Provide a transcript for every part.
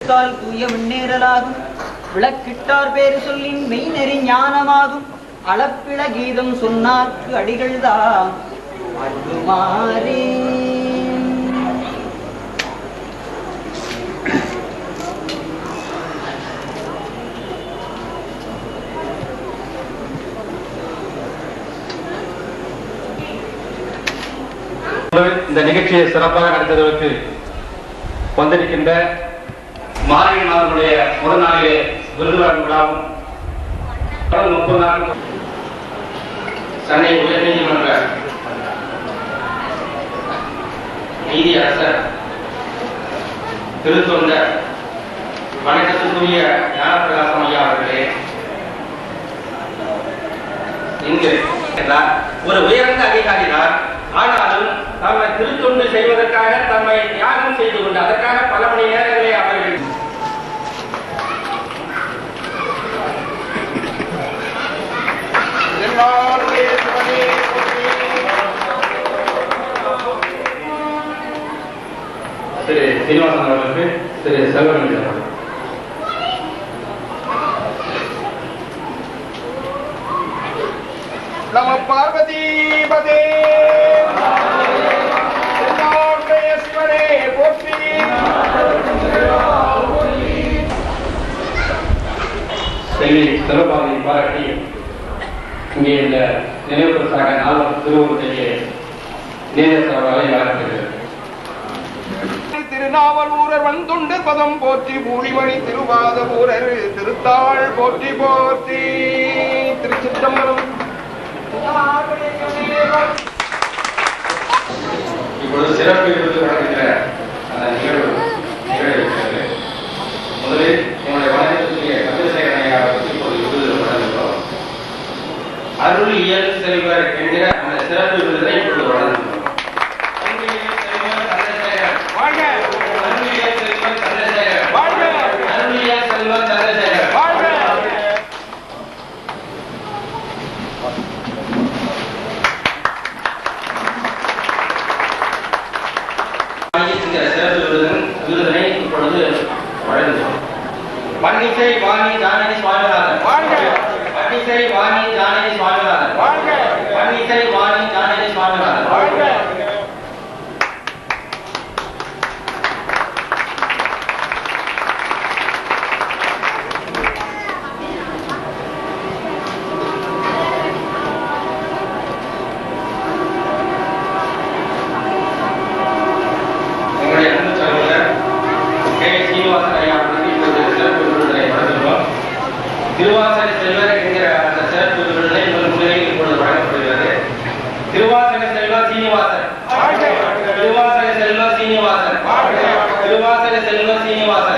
எழுத்தால் தூய விண்ணேறலாகும். விளக்கிட்டார் பேரு சொல்லின் மெய்நெறி ஞானமாகும். அளப்பில கீதம் சொன்னார்க்கு அடிகள்தான் அருமாறே. இந்த நிகழ்ச்சியை சிறப்பாக நடத்துவதற்கு வந்திருக்கின்ற மார்கழி மாதனுடைய முதல் நாளிலே விருது வழங்கும் விழாவும் 30 நாள் சென்னை உயர்நீதிமன்ற நீதியரசர் திருத்தொண்ட வணக்கத்துக்குரிய ஞானப்பிரகாசம் ஐயா அவர்களே, இங்கு ஒரு உயர்ந்த அதிகாரிதான். ஆனாலும் தம்மை திருத்தொண்டு செய்வதற்காக தம்மை தியாகம் செய்து கொண்டு அதற்காக பல மணி நேரங்களே அவர்கள் திரு சீனிவாசன் அவர்களுக்கு திரு செல்வன் அவர்கள் நம பார்வதி பதே சிவனே போற்றி. செல்வி செல்வபாரதி பாராட்டி இங்கே இந்த நினைவு பரிசாக 4 திருவுருத்தையே நேரத்தவர்களை வழங்குகிறது. திருநாவலூரர் வந்துண்டு பதம் போற்றி பூலிமணி திருவாத ஊரர் திருத்தாள் போற்றி போற்றி. திருச்சிற்றம்பலம். இப்பொழுது சிறப்பு விருது வழங்குகிற அந்த நிகழ்வு நிகழ்கிறது. முதலில் என்னுடைய வணக்கத்துக்குரிய சந்திரசேகரன் அவர்களுக்கு இப்போது விருது வழங்குகிறோம். அருள் இயல் செல்வர் என்கிற அந்த சிறப்பு விருதை இப்பொழுது வழங்குகிறோம். பன்னிசை வாணி ஜானகி சுவாமிநாதன் வாழ்க. பன்னிசை வாணி ஜானகி சுவாமிநாதன் வாழ்க. பன்னிசை வாணி ஜானகி சுவாமிநாதன் வாழ்க. எங்களுடைய அன்பு சகோதரர் கே சீனிவாசன் ஐயா திருவாசனை செல்வர் என்கிற அந்த சிறப்பு விருதை முதலில் இப்பொழுது வழங்கப்படுகிறது. திருவாசனை செல்வா சீனிவாசன். திருவாசனை செல்வா சீனிவாசன். திருவாசனை செல்வா சீனிவாசன்.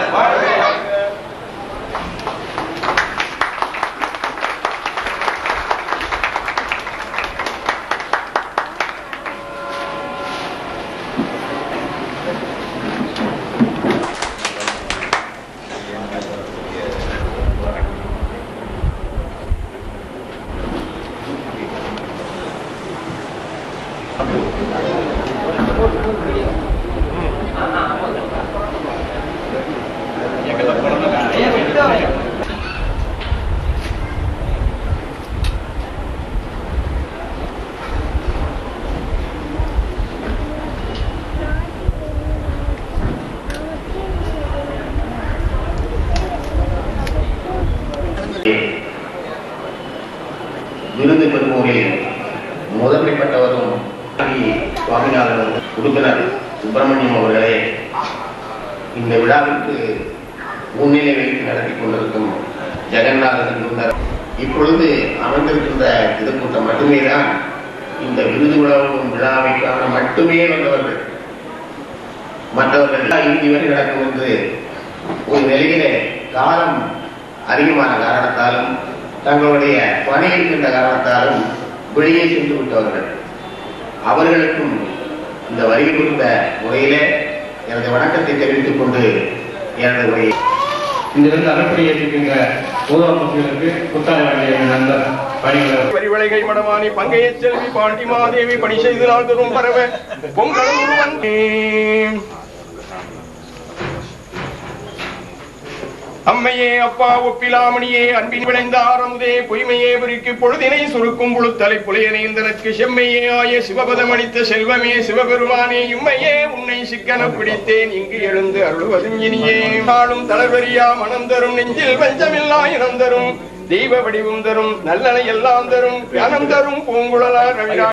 விருது பெறுவோரில் முதன்மைப்பட்டவரும் சுவாமிநாதன் உறுப்பினர் சுப்பிரமணியம் அவர்களே, இந்த விழாவிற்கு முன்னிலை வைத்து நடத்தி கொண்டிருக்கும் ஜெகநாதன் இப்பொழுது அமர்ந்திருக்கின்ற இதுக்கூட்டம் மட்டுமே தான் இந்த விருது விழாவைக்கான மட்டுமே வந்தவர்கள். மற்றவர்கள் எல்லாம் இறுதி வரை நடக்கும் என்று ஒரு நிலையிலே காலம் அதிகமான காரணத்தாலும் தங்களுடைய பணி இருக்கின்ற காரணத்தாலும் வெளியே சென்று விட்டவர்கள். அவர்களுக்கும் இந்த வருகை கொடுத்த முறையிலே எனது வணக்கத்தை தெரிவித்துக் கொண்டு எனது உரையை இங்கிருந்து அனுப்பி ஏற்றிருக்கின்ற ஊதவர்களுக்கு புத்தாண்டு நண்பர் பணியாளர் வரிவளைகை மடமானி பங்கைய செல்வி பாண்டிமாதேவி பணி செய்து நாள் தரும் பரவ பொங்கலும் அம்மையே அப்பா ஒப்பிலாமணியே அன்பின் விளைந்த ஆரமுதே பொய்மையே பொறிக்கு பொழுதினை சுருக்கும் புழுத்தலை புலையனைந்தனற்கு செம்மையே ஆய சிவபதம் அளித்த செல்வமே சிவபெருமானே இம்மையே உன்னை சிக்கன பிடித்தேன் இங்கு எழுந்து அருள்வதும் இனியே நாளும் தளர்வரியா மனம் தரும் நெஞ்சில் வஞ்சமில்லா இனம் தரும் தெய்வ வடிவும் தரும் நல்லனை எல்லாம் தரும் ஞானம் தரும் பூங்குழலார் ரவிரா